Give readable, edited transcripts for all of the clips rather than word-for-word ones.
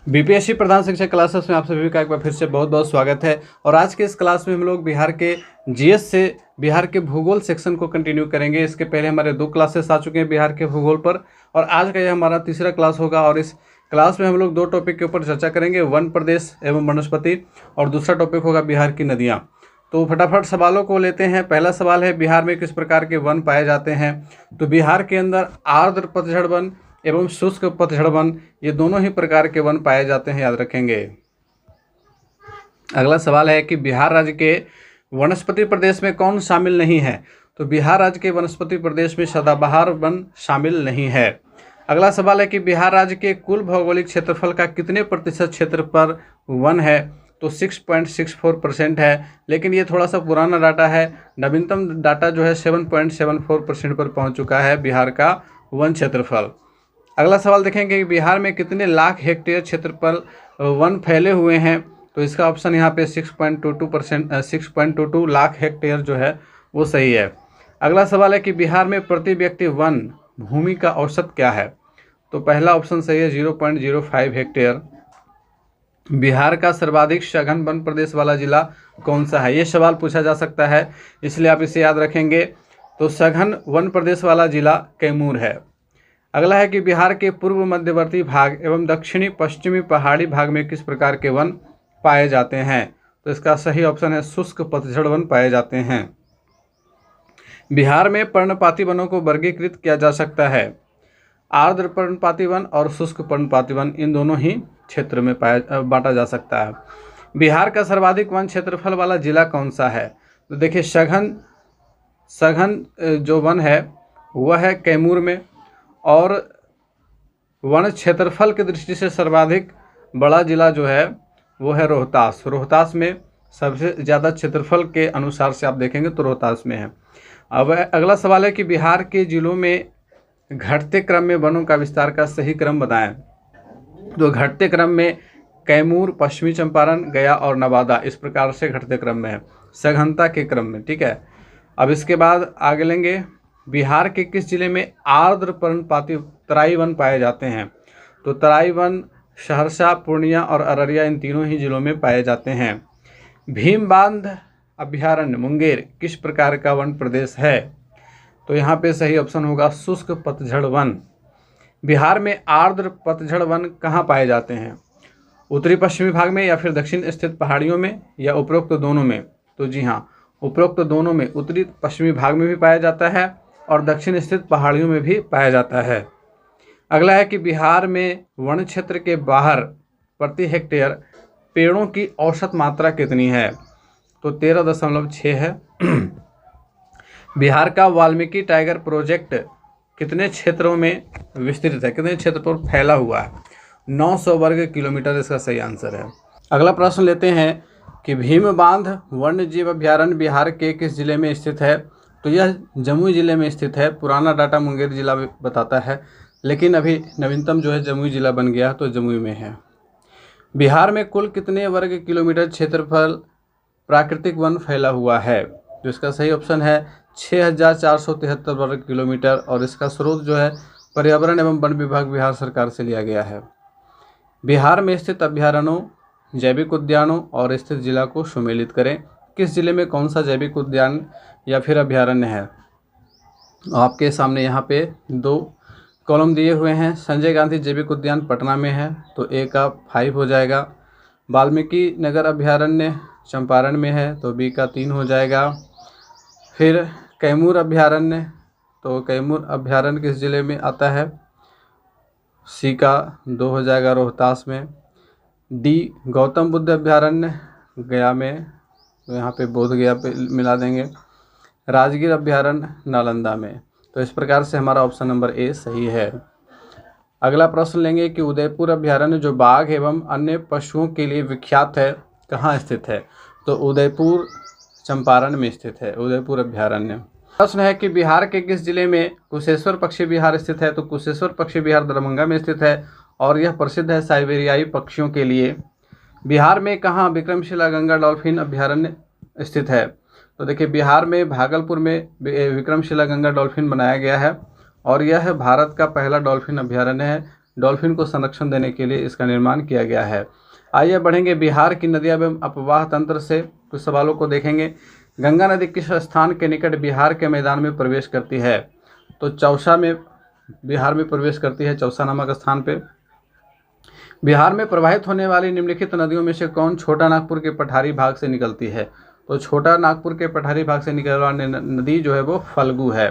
BPSC प्रधान शिक्षक classes में आप सभी का एक बार फिर से बहुत बहुत स्वागत है। और आज के इस क्लास में हम लोग बिहार के जीएस से बिहार के भूगोल सेक्शन को कंटिन्यू करेंगे। इसके पहले हमारे 2 क्लासेस आ चुके हैं बिहार के भूगोल पर, और आज का यह हमारा तीसरा क्लास होगा। और इस क्लास में हम लोग 2 टॉपिक के ऊपर चर्चा करेंगे, वन प्रदेश एवं वनस्पति, और दूसरा टॉपिक होगा बिहार की नदियाँ। तो फटाफट सवालों को लेते हैं। पहला सवाल है, बिहार में किस प्रकार के वन पाए जाते हैं? तो बिहार के अंदर आर्द्र पतझड़ वन एवं शुष्क पतझड़ वन, ये दोनों ही प्रकार के वन पाए जाते हैं, याद रखेंगे। अगला सवाल है कि बिहार राज्य के वनस्पति प्रदेश में कौन शामिल नहीं है? तो बिहार राज्य के वनस्पति प्रदेश में सदाबहार वन शामिल नहीं है। अगला सवाल है कि बिहार राज्य के कुल भौगोलिक क्षेत्रफल का कितने प्रतिशत क्षेत्र पर वन है? तो 6.64% है, लेकिन ये थोड़ा सा पुराना डाटा है। नवीनतम डाटा जो है 7.74% पर पहुंच चुका है बिहार का वन क्षेत्रफल। अगला सवाल देखेंगे कि बिहार में कितने लाख हेक्टेयर क्षेत्र पर वन फैले हुए हैं? तो इसका ऑप्शन यहाँ पे 6.22 लाख हेक्टेयर जो है वो सही है। अगला सवाल है कि बिहार में प्रति व्यक्ति वन भूमि का औसत क्या है? तो पहला ऑप्शन सही है, 0.05 हेक्टेयर। बिहार का सर्वाधिक सघन वन प्रदेश वाला जिला कौन सा है? ये सवाल पूछा जा सकता है, इसलिए आप इसे याद रखेंगे। तो सघन वन प्रदेश वाला जिला कैमूर है। अगला है कि बिहार के पूर्व मध्यवर्ती भाग एवं दक्षिणी पश्चिमी पहाड़ी भाग में किस प्रकार के वन पाए जाते हैं? तो इसका सही ऑप्शन है, शुष्क पतझड़ वन पाए जाते हैं। बिहार में पर्णपाती वनों को वर्गीकृत किया जा सकता है। आर्द्र पर्णपाती वन और शुष्क पर्णपाती वन, इन दोनों ही क्षेत्र में बांटा जा सकता है। बिहार का सर्वाधिक वन क्षेत्रफल वाला जिला कौन सा है? तो देखिए, सघन जो वन है वह है कैमूर में, और वन क्षेत्रफल की दृष्टि से सर्वाधिक बड़ा जिला जो है वो है रोहतास। रोहतास में सबसे ज़्यादा क्षेत्रफल के अनुसार से आप देखेंगे तो रोहतास में है। अब अगला सवाल है कि बिहार के जिलों में घटते क्रम में वनों का विस्तार का सही क्रम बताएं। तो घटते क्रम में कैमूर, पश्चिमी चंपारण, गया और नवादा इस प्रकार से घटते क्रम में है, सघनता के क्रम में, ठीक है। अब इसके बाद आगे लेंगे, बिहार के किस जिले में आर्द्र पर्णपाती तराई वन पाए जाते हैं? तो तराई वन सहरसा, पूर्णिया और अररिया, इन तीनों ही जिलों में पाए जाते हैं। भीम बांध अभयारण्य मुंगेर किस प्रकार का वन प्रदेश है? तो यहाँ पे सही ऑप्शन होगा, शुष्क पतझड़ वन। बिहार में आर्द्र पतझड़ वन कहाँ पाए जाते हैं? उत्तरी पश्चिमी भाग में, या फिर दक्षिण स्थित पहाड़ियों में, या उपरोक्त दोनों में? तो जी हाँ, उपरोक्त दोनों में। उत्तरी पश्चिमी भाग में भी पाया जाता है और दक्षिण स्थित पहाड़ियों में भी पाया जाता है। अगला है कि बिहार में वन क्षेत्र के बाहर प्रति हेक्टेयर पेड़ों की औसत मात्रा कितनी है? तो 13.6 है। बिहार का वाल्मीकि टाइगर प्रोजेक्ट कितने क्षेत्रों में विस्तृत है, कितने क्षेत्र पर फैला हुआ है? 900 वर्ग किलोमीटर इसका सही आंसर है। अगला प्रश्न लेते हैं कि भीम बांध वन्य जीव अभयारण्य बिहार के किस जिले में स्थित है? तो यह जमुई जिले में स्थित है। पुराना डाटा मुंगेर जिला बताता है, लेकिन अभी नवीनतम जो है जमुई जिला बन गया, तो जमुई में है। बिहार में कुल कितने वर्ग किलोमीटर क्षेत्रफल प्राकृतिक वन फैला हुआ है? तो इसका सही ऑप्शन है 6473 वर्ग किलोमीटर, और इसका स्रोत जो है पर्यावरण एवं वन विभाग बिहार सरकार से लिया गया है। बिहार में स्थित अभयारण्यों, जैविक उद्यानों और स्थित जिला को सुमेलित करें। किस जिले में कौन सा जैविक उद्यान या फिर अभयारण्य है? आपके सामने यहाँ पे 2 कॉलम दिए हुए हैं। संजय गांधी जैविक उद्यान पटना में है, तो ए का 5 हो जाएगा। वाल्मीकि नगर अभयारण्य चंपारण में है, तो बी का 3 हो जाएगा। फिर कैमूर अभयारण्य, तो कैमूर अभयारण्य किस जिले में आता है? सी का 2 हो जाएगा, रोहतास में। डी गौतम बुद्ध अभयारण्य गया में, तो यहाँ पे बोध गया पे मिला देंगे। राजगीर अभयारण्य नालंदा में। तो इस प्रकार से हमारा ऑप्शन नंबर ए सही है। अगला प्रश्न लेंगे कि उदयपुर अभयारण्य जो बाघ एवं अन्य पशुओं के लिए विख्यात है, कहाँ स्थित है? तो उदयपुर चंपारण में स्थित है उदयपुर अभयारण्य। प्रश्न है कि बिहार के किस जिले में कुशेश्वर पक्षी विहार स्थित है? तो कुशेश्वर पक्षी विहार दरभंगा में स्थित है, और यह प्रसिद्ध है साइबेरियाई पक्षियों के लिए। बिहार में कहाँ विक्रमशिला गंगा डॉल्फिन अभयारण्य स्थित है? तो देखिए, बिहार में भागलपुर में विक्रमशिला गंगा डॉल्फिन बनाया गया है, और यह भारत का पहला डॉल्फिन अभयारण्य है डॉल्फिन को संरक्षण देने के लिए इसका निर्माण किया गया है। आइए बढ़ेंगे बिहार की नदियाँ एवं अपवाह तंत्र से कुछ सवालों को देखेंगे। गंगा नदी किस स्थान के निकट बिहार के मैदान में प्रवेश करती है? तो चौसा में बिहार में प्रवेश करती है, चौसा नामक स्थान पे। बिहार में प्रवाहित होने वाली निम्नलिखित नदियों में से कौन छोटा नागपुर के पठारी भाग से निकलती है? तो छोटा नागपुर के पठारी भाग से निकलने वाली नदी जो है वो फल्गु है।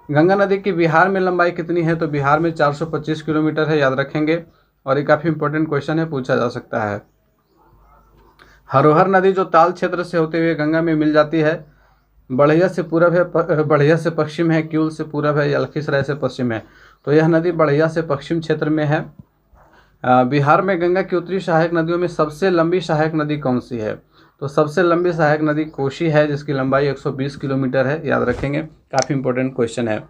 गंगा नदी की बिहार में लंबाई कितनी है? तो बिहार में 425 किलोमीटर है, याद रखेंगे, और ये काफ़ी इंपॉर्टेंट क्वेश्चन है, पूछा जा सकता है। हरोहर नदी जो ताल क्षेत्र से होते हुए गंगा में मिल जाती है, बढ़िया से पूरब है, बढ़िया से पश्चिम है, क्यूल से पूरब है या लखीसराय से पश्चिम है। तो यह नदी बढ़िया से पश्चिम क्षेत्र में है। बिहार में गंगा की उत्तरी सहायक नदियों में सबसे लंबी सहायक नदी कौन सी है? तो सबसे लंबी सहायक नदी कोशी है, जिसकी लंबाई 120 किलोमीटर है, याद रखेंगे, काफ़ी इंपॉर्टेंट क्वेश्चन है।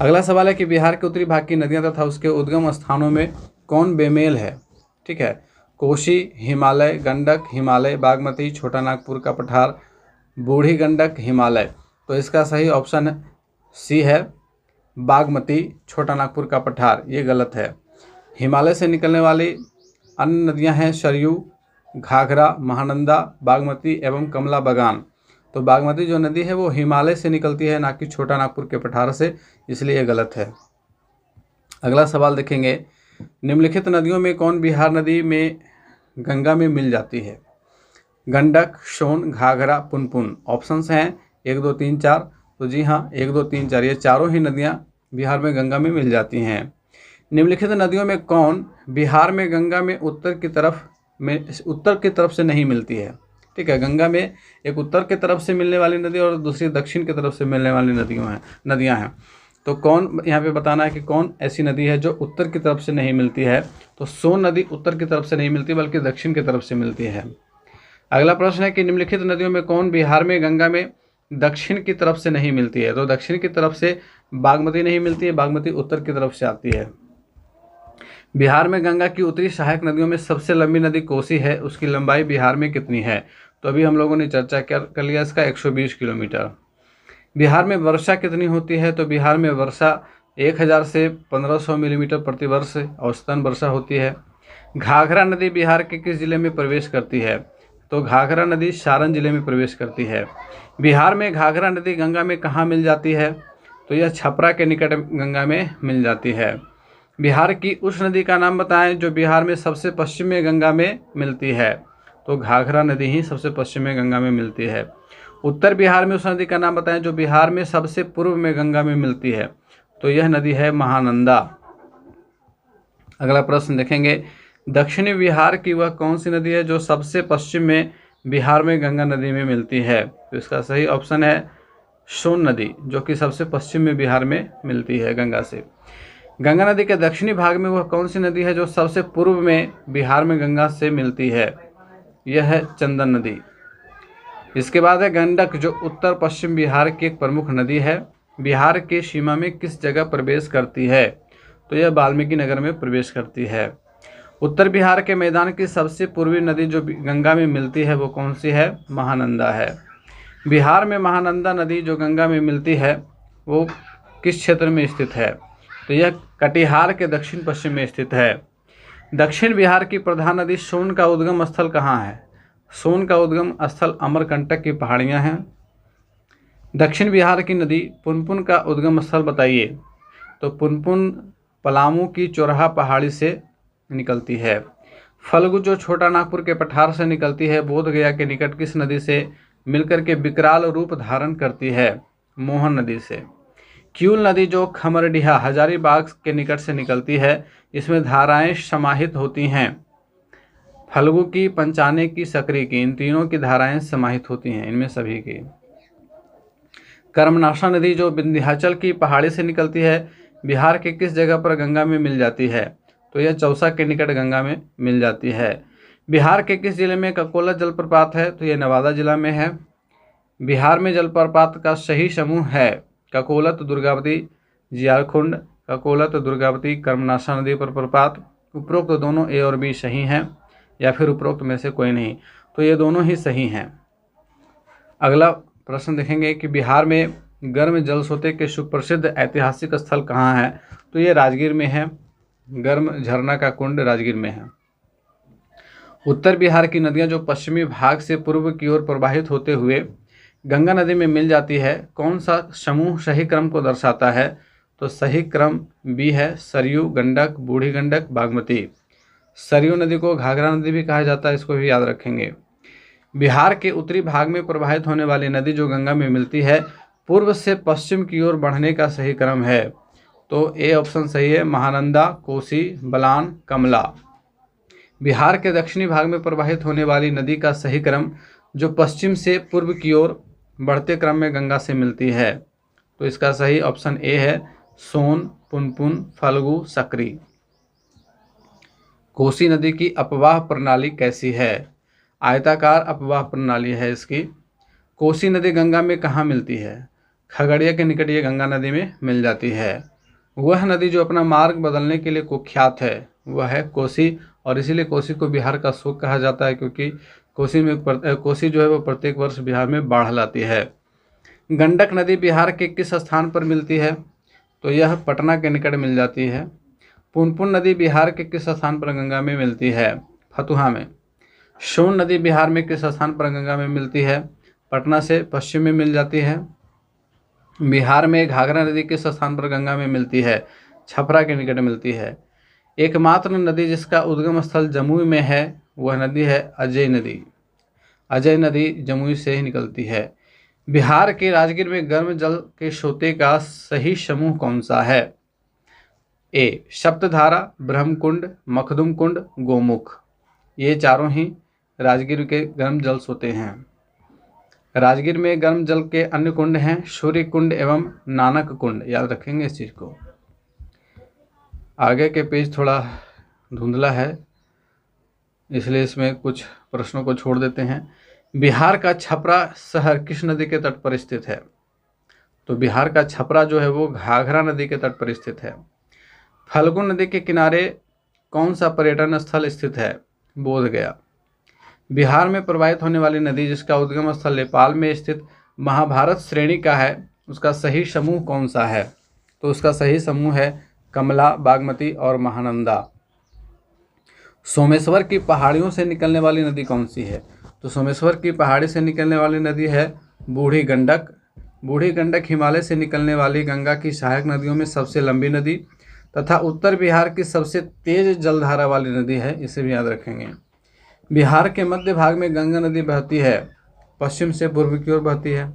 अगला सवाल है कि बिहार के उत्तरी भाग की नदियां तथा उसके उद्गम स्थानों में कौन बेमेल है? ठीक है, कोशी, हिमालय, गंडक, हिमालय, बागमती, छोटा नागपुर का पठार, बूढ़ी गंडक, हिमालय। तो इसका सही ऑप्शन सी है, बागमती, छोटा नागपुर का पठार। ये गलत है। हिमालय से निकलने वाली अन्य नदियां हैं सरयू, घाघरा, महानंदा, बागमती एवं कमला बगान। तो बागमती जो नदी है वो हिमालय से निकलती है, ना कि छोटा नागपुर के पठार से, इसलिए ये गलत है। अगला सवाल देखेंगे, निम्नलिखित नदियों में कौन बिहार नदी में गंगा में मिल जाती है? गंडक, सोन, घाघरा, पुनपुन। ऑप्शंस हैं 1, 2, 3, 4। तो जी हाँ, 1, 2, 3, 4 ये चारों ही नदियाँ बिहार में गंगा में मिल जाती हैं। निम्नलिखित नदियों में कौन बिहार में गंगा में उत्तर की तरफ से नहीं मिलती है? ठीक है, गंगा में एक उत्तर की तरफ से मिलने वाली नदी और दूसरी दक्षिण की तरफ से मिलने वाली नदियां हैं। तो कौन यहाँ पे बताना है कि कौन ऐसी नदी है जो उत्तर की तरफ से नहीं मिलती है? तो सोन नदी उत्तर की तरफ से नहीं मिलती बल्कि दक्षिण की तरफ से मिलती है। अगला प्रश्न है कि निम्नलिखित नदियों में कौन बिहार में गंगा में दक्षिण की तरफ से नहीं मिलती है? तो दक्षिण की तरफ से बागमती नहीं मिलती है, बागमती उत्तर की तरफ से आती है। बिहार में गंगा की उत्तरी सहायक नदियों में सबसे लंबी नदी कोसी है, उसकी लंबाई बिहार में कितनी है? तो अभी हम लोगों ने चर्चा कर लिया इसका, 120 किलोमीटर। बिहार में वर्षा कितनी होती है? तो बिहार में वर्षा 1000 से 1500 मिलीमीटर प्रति वर्ष औसतन वर्षा होती है। घाघरा नदी बिहार के किस जिले में प्रवेश करती है? तो घाघरा नदी सारण जिले में प्रवेश करती है। बिहार में घाघरा नदी गंगा में कहाँ मिल जाती है? तो यह छपरा के निकट गंगा में मिल जाती है। बिहार की उस नदी का नाम बताएं जो बिहार में सबसे पश्चिम में गंगा में मिलती है? तो घाघरा नदी ही सबसे पश्चिम में गंगा में मिलती है। उत्तर बिहार में उस नदी का नाम बताएं जो बिहार में सबसे पूर्व में गंगा में मिलती है? तो यह नदी है महानंदा। अगला प्रश्न देखेंगे, दक्षिणी बिहार की वह कौन सी नदी है जो सबसे पश्चिम में बिहार में गंगा नदी में मिलती है? तो इसका सही ऑप्शन है सोन नदी, जो कि सबसे पश्चिम में बिहार में मिलती है गंगा से। गंगा नदी के दक्षिणी भाग में वह कौन सी नदी है जो सबसे पूर्व में बिहार में गंगा से मिलती है? यह है चंदन नदी। इसके बाद है गंडक, जो उत्तर पश्चिम बिहार की एक प्रमुख नदी है, बिहार के सीमा में किस जगह प्रवेश करती है? तो यह वाल्मीकि नगर में प्रवेश करती है। उत्तर बिहार के मैदान की सबसे पूर्वी नदी जो गंगा में मिलती है वो कौन सी है? महानंदा है। बिहार में महानंदा नदी जो गंगा में मिलती है वो किस क्षेत्र में स्थित है? तो यह कटिहार के दक्षिण पश्चिम में स्थित है। दक्षिण बिहार की प्रधान नदी सोन का उद्गम स्थल कहाँ है? सोन का उद्गम स्थल अमरकंटक की पहाड़ियाँ हैं। दक्षिण बिहार की नदी पुनपुन का उद्गम स्थल बताइए? तो पुनपुन पलामू की चौराहा पहाड़ी से निकलती है। फल्गु जो छोटा नागपुर के पठार से निकलती है, बोध गया के निकट किस नदी से मिलकर के विकराल रूप धारण करती है? मोहन नदी से। क्यूल नदी जो खमरडीहा हजारीबाग के निकट से निकलती है, इसमें धाराएं समाहित होती हैं। फल्गु की, पंचाने की, सकरी की, इन तीनों की धाराएं समाहित होती हैं, इनमें सभी की। कर्मनाशा नदी जो विंध्याचल की पहाड़ी से निकलती है, बिहार के किस जगह पर गंगा में मिल जाती है? तो यह चौसा के निकट गंगा में मिल जाती है। बिहार के किस जिले में ककोला जलप्रपात है? तो यह नवादा जिला में है। बिहार में जलप्रपात का सही समूह है ककोलत, दुर्गावती, जियारकुंड। ककोलत, दुर्गावती, कर्मनाशा नदी पर प्रपात। उपरोक्त दोनों ए और बी सही हैं या फिर उपरोक्त में से कोई नहीं? तो ये दोनों ही सही हैं। अगला प्रश्न देखेंगे कि बिहार में गर्म जल स्रोत के सुप्रसिद्ध ऐतिहासिक स्थल कहाँ है? तो ये राजगीर में है। गर्म झरना का कुंड राजगीर में है। उत्तर बिहार की नदियां जो पश्चिमी भाग से पूर्व की ओर प्रवाहित होते हुए गंगा नदी में मिल जाती है, कौन सा समूह सही क्रम को दर्शाता है? तो सही क्रम बी है, सरयू, गंडक, बूढ़ी गंडक, बागमती। सरयू नदी को घाघरा नदी भी कहा जाता है, इसको भी याद रखेंगे। बिहार के उत्तरी भाग में प्रवाहित होने वाली नदी जो गंगा में मिलती है, पूर्व से पश्चिम की ओर बढ़ने का सही क्रम है। तो ए ऑप्शन सही है, महानंदा, कोसी, बलान, कमला। बिहार के दक्षिणी भाग में प्रवाहित होने वाली नदी का सही क्रम जो पश्चिम से पूर्व की ओर बढ़ते क्रम में गंगा से मिलती है, तो इसका सही ऑप्शन ए है, सोन, पुनपुन, फल्गु, सकरी। कोसी नदी की अपवाह प्रणाली कैसी है? आयताकार अपवाह प्रणाली है इसकी। कोसी नदी गंगा में कहाँ मिलती है? खगड़िया के निकट ये गंगा नदी में मिल जाती है। वह नदी जो अपना मार्ग बदलने के लिए कुख्यात है वह है कोसी, और इसीलिए कोसी को बिहार का शोक कहा जाता है, क्योंकि कोसी जो है वो प्रत्येक वर्ष बिहार में बाढ़ लाती है। गंडक नदी बिहार के किस स्थान पर मिलती है? तो यह पटना के निकट मिल जाती है। पुनपुन नदी बिहार के किस स्थान पर गंगा में मिलती है? फतुहा में। सोन नदी बिहार में किस स्थान पर गंगा में मिलती है? पटना से पश्चिम में मिल जाती है। बिहार में घाघरा नदी किस स्थान पर गंगा में मिलती है? छपरा के निकट मिलती है। एकमात्र नदी जिसका उद्गम स्थल जमुई में है वह नदी है अजय नदी। अजय नदी जमुई से ही निकलती है। बिहार के राजगीर में गर्म जल के स्रोतों का सही समूह कौन सा है? ए सप्तधारा, ब्रह्मकुंड, मखदुम कुंड, गोमुख। ये चारों ही राजगीर के गर्म जल स्रोत हैं। राजगीर में गर्म जल के अन्य कुंड हैं सूर्य कुंड एवं नानक कुंड, याद रखेंगे इस चीज़ को। आगे के पेज थोड़ा धुंधला है इसलिए इसमें कुछ प्रश्नों को छोड़ देते हैं। बिहार का छपरा शहर किस नदी के तट पर स्थित है? तो बिहार का छपरा जो है वो घाघरा नदी के तट पर स्थित है। फल्गु नदी के किनारे कौन सा पर्यटन स्थल स्थित है? बोधगया। बिहार में प्रवाहित होने वाली नदी जिसका उद्गम स्थल नेपाल में स्थित महाभारत श्रेणी का है, उसका सही समूह कौन सा है? तो उसका सही समूह है कमला, बागमती और महानंदा। सोमेश्वर की पहाड़ियों से निकलने वाली नदी कौन सी है? तो सोमेश्वर की पहाड़ी से निकलने वाली नदी है बूढ़ी गंडक। बूढ़ी गंडक हिमालय से निकलने वाली गंगा की सहायक नदियों में सबसे लंबी नदी तथा उत्तर बिहार की सबसे तेज जलधारा वाली नदी है, इसे भी याद रखेंगे। बिहार के मध्य भाग में गंगा नदी बहती है, पश्चिम से पूर्व की ओर बहती है।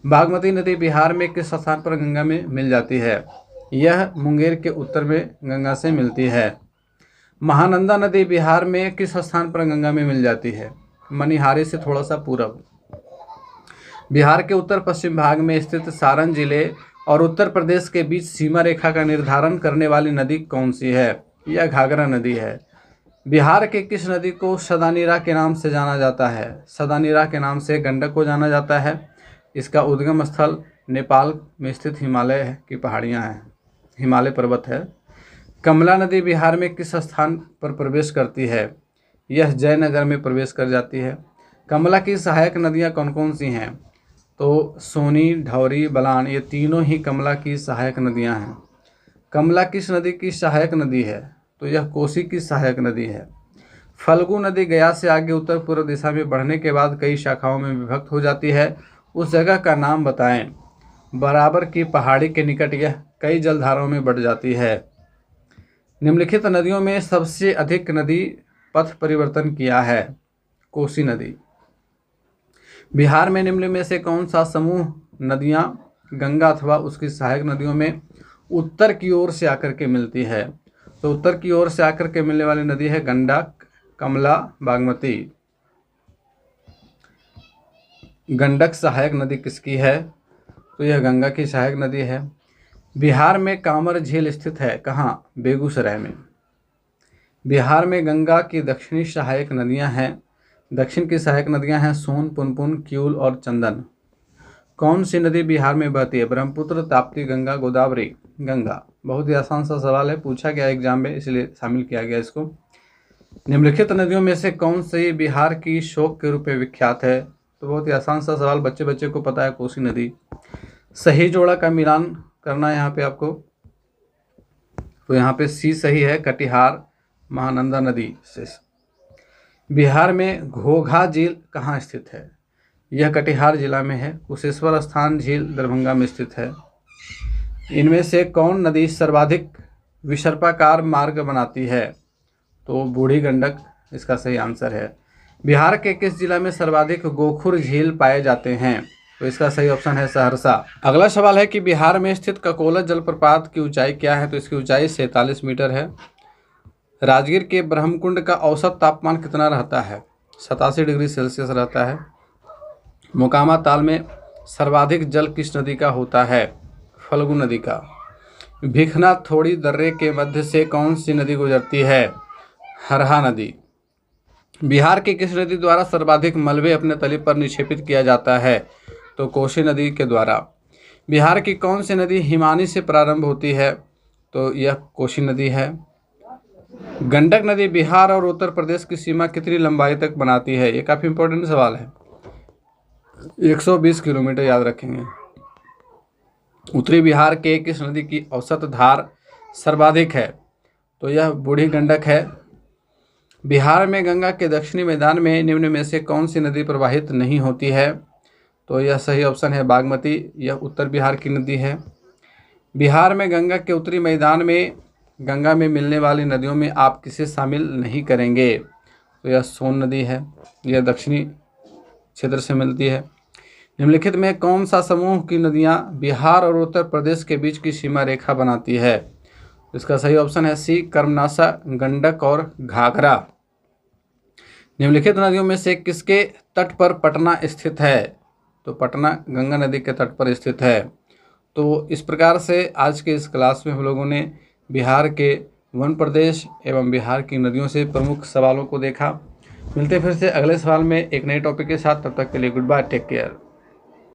बागमती नदी बिहार में किस स्थान पर गंगा में मिल जाती है? यह मुंगेर के उत्तर में गंगा से मिलती है। महानंदा नदी बिहार में किस स्थान पर गंगा में मिल जाती है? मनिहारी से थोड़ा सा पूरब। बिहार के उत्तर पश्चिम भाग में स्थित सारण जिले और उत्तर प्रदेश के बीच सीमा रेखा का निर्धारण करने वाली नदी कौन सी है? यह घाघरा नदी है। बिहार के किस नदी को सदानीरा के नाम से जाना जाता है? सदानीरा के नाम से गंडक को जाना जाता है। इसका उद्गम स्थल नेपाल में स्थित हिमालय की पहाड़ियाँ हैं, हिमालय पर्वत है। कमला नदी बिहार में किस स्थान पर प्रवेश करती है? यह जयनगर में प्रवेश कर जाती है। कमला की सहायक नदियाँ कौन कौन सी हैं? तो सोनी, ढौरी, बलान, ये तीनों ही कमला की सहायक नदियाँ हैं। कमला किस नदी की सहायक नदी है? तो यह कोसी की सहायक नदी है। फल्गु नदी गया से आगे उत्तर पूर्व दिशा में बढ़ने के बाद कई शाखाओं में विभक्त हो जाती है, उस जगह का नाम बताएं। बराबर की पहाड़ी के निकट यह कई जलधाराओं में बढ़ जाती है। निम्नलिखित नदियों में सबसे अधिक नदी पथ परिवर्तन किया है? कोसी नदी। बिहार में निम्न में से कौन सा समूह नदियां गंगा अथवा उसकी सहायक नदियों में उत्तर की ओर से आकर के मिलती है? तो उत्तर की ओर से आकर के मिलने वाली नदी है गंडक, कमला, बागमती। गंडक सहायक नदी किसकी है? तो यह गंगा की सहायक नदी है। बिहार में कांवर झील स्थित है कहाँ? बेगूसराय में। बिहार में गंगा की दक्षिणी सहायक नदियां हैं, दक्षिण की सहायक नदियां हैं सोन, पुनपुन, किऊल और चंदन। कौन सी नदी बिहार में बहती है? ब्रह्मपुत्र, ताप्ती, गंगा, गोदावरी। गंगा। बहुत ही आसान सा सवाल है, पूछा गया एग्जाम में इसलिए शामिल किया गया इसको। निम्नलिखित नदियों में से कौन सी बिहार की शोक के रूप में विख्यात है? तो बहुत ही आसान सा सवाल, बच्चे को पता है, कोसी नदी। सही जोड़ा का मिलान करना है यहाँ पे आपको। तो यहाँ पे सी सही है, कटिहार महानंदा नदी से। बिहार में घोघा झील कहाँ स्थित है? यह कटिहार जिला में है। कुशेश्वर स्थान झील दरभंगा में स्थित है। इनमें से कौन नदी सर्वाधिक विसर्पाकार मार्ग बनाती है? तो बूढ़ी गंडक इसका सही आंसर है। बिहार के किस जिला में सर्वाधिक गोखुर झील पाए जाते हैं? तो इसका सही ऑप्शन है सहरसा। अगला सवाल है कि बिहार में स्थित ककोला जलप्रपात की ऊंचाई क्या है? तो इसकी ऊंचाई 47 मीटर है। राजगीर के ब्रह्मकुंड का औसत तापमान कितना रहता है? 87 डिग्री सेल्सियस रहता है। मोकामा ताल में सर्वाधिक जल किस नदी का होता है? फल्गु नदी का। भिखना थोड़ी दर्रे के मध्य से कौन सी नदी गुजरती है? हरहा नदी। बिहार की किस नदी द्वारा सर्वाधिक मलबे अपने तली पर निक्षेपित किया जाता है? तो कोसी नदी के द्वारा। बिहार की कौन सी नदी हिमानी से प्रारंभ होती है? तो यह कोसी नदी है। गंडक नदी बिहार और उत्तर प्रदेश की सीमा कितनी लंबाई तक बनाती है? ये काफ़ी इंपॉर्टेंट सवाल है। 120 किलोमीटर याद रखेंगे। उत्तरी बिहार के किस नदी की औसत धार सर्वाधिक है? तो यह बूढ़ी गंडक है। बिहार में गंगा के दक्षिणी मैदान में निम्न में से कौन सी नदी प्रवाहित नहीं होती है? तो यह सही ऑप्शन है बागमती। यह उत्तर बिहार की नदी है। बिहार में गंगा के उत्तरी मैदान में गंगा में मिलने वाली नदियों में आप किसे शामिल नहीं करेंगे? तो यह सोन नदी है। यह दक्षिणी क्षेत्र से मिलती है। निम्नलिखित में कौन सा समूह की नदियां बिहार और उत्तर प्रदेश के बीच की सीमा रेखा बनाती है? इसका सही ऑप्शन है सी, कर्मनाशा, गंडक और घाघरा। निम्नलिखित नदियों में से किसके तट पर पटना स्थित है? तो पटना गंगा नदी के तट पर स्थित है। तो इस प्रकार से आज के इस क्लास में हम लोगों ने बिहार के वन प्रदेश एवं बिहार की नदियों से प्रमुख सवालों को देखा। मिलते फिर से अगले सवाल में एक नए टॉपिक के साथ। तब तक के लिए गुड बाय, टेक केयर।